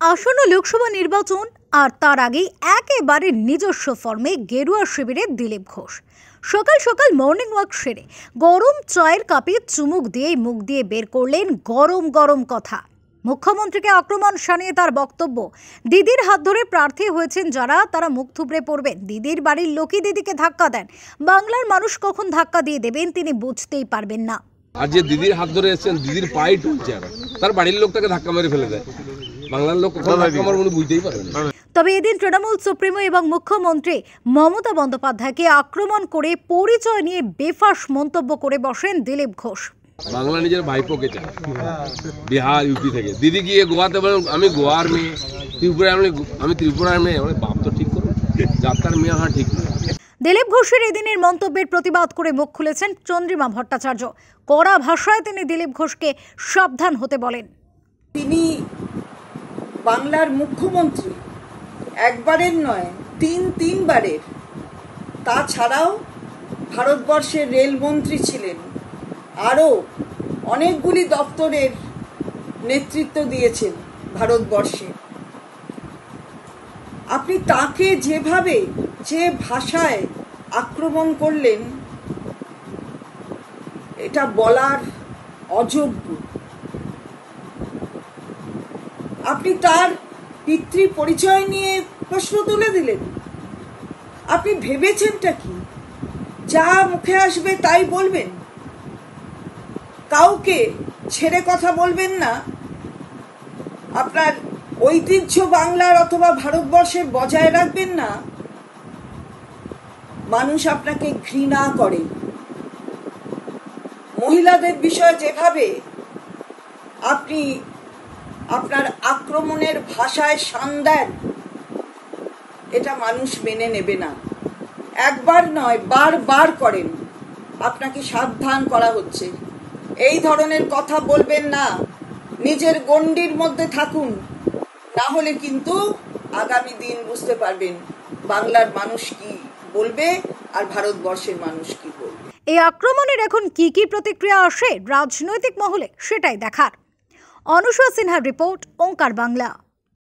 আসন্ন লোকসভা নির্বাচন আর তার আগেই একেবারে নিজস্ব ফর্মে গেরুয়া শিবিরে দিলীপ ঘোষ সকাল সকাল মর্নিং ওয়াক সেরে গরম চায়ের কাপে চুমুক দিয়ে মুখ দিয়ে বের করলেন গরম গরম কথা। মুখ্যমন্ত্রীকে আক্রমণ শানিয়ে তার বক্তব্য, দিদির হাত ধরে প্রার্থী হয়েছেন যারা তারা মুখ থুবড়ে পড়বেন। দিদির বাড়ির লোকই দিদিকে ধাক্কা দেন, বাংলার মানুষ কখন ধাক্কা দিয়ে দেবেন তিনি বুঝতেই পারবেন না। আর যে দিদির হাত ধরে এসেছেন, দিদির পায়ে টুলছে, তার বাড়ির লোক তাকে ধাক্কা মেরে ফেলে দেয়, বাংলার লোক কখন ধাক্কা মারবে উনি বুঝতেই পারবেন না। তবে এদিন তৃণমূল সুপ্রিমো এবং মুখ্যমন্ত্রী মমতা বন্দ্যোপাধ্যায়কে আক্রমণ করে পরিচয় নিয়ে বেফাঁস মন্তব্য করে বসেন দিলীপ ঘোষ। বাংলা নিজের ভাইপোকে চায়, বিহার ইউপি থেকে। দিদি গিয়ে গোয়াতে বলেন আমি গোয়ার মেয়ে, আমি ত্রিপুরার মেয়ে। বাপ তো ঠিক করুন, যাত্রার মেয়ে হ্যাঁ ঠিক না। দিলীপ ঘোষের এদিনের মন্তব্যের প্রতিবাদ করে মুখ খুলেছেন চন্দ্রিমা ভট্টাচার্য। কড়া ভাষায় তিনি দিলীপ ঘোষকে সাবধান হতে বলেন। তিনি বাংলার মুখ্যমন্ত্রী, একবারের নয় তিনবারের। তাছাড়াও ভারতবর্ষের রেলমন্ত্রী ছিলেন, আরও অনেকগুলি দপ্তরের নেতৃত্ব দিয়েছেন ভারতবর্ষে। আপনি তাকে যেভাবে যে ভাষায় আক্রমণ করলেন, এটা বলার অযোগ্য। আপনি তার পিতৃ পরিচয় নিয়ে প্রশ্ন তুলে দিলেন। আপনি ভেবেছেনটা কি? যা মুখে আসবে তাই বলবেন, কাউকে ছেড়ে কথা বলবেন না। আপনার ঐতিহ্য বাংলার অথবা ভারতবর্ষের বজায় রাখবেন না। মানুষ আপনাকে ঘৃণা করে। মহিলাদের বিষয়ে যেভাবে আপনি আপনার আক্রমণের ভাষায় শান দেন, এটা মানুষ মেনে নেবে না। একবার নয় বারবার করেন, আপনাকে সাবধান করা হচ্ছে। এই ধরনের কথা বলবেন না, নিজের গণ্ডির মধ্যে থাকুন, না হলে কিন্তু আগামী দিন বুঝতে পারবেন বাংলার মানুষ কি বলবে আর ভারতবর্ষের মানুষ কি বলবে। এই আক্রমণের এখন কি কি প্রতিক্রিয়া আসে রাজনৈতিক মহলে, সেটাই দেখার। অনুষা সিনহার রিপোর্ট, ওঙ্কার বাংলা।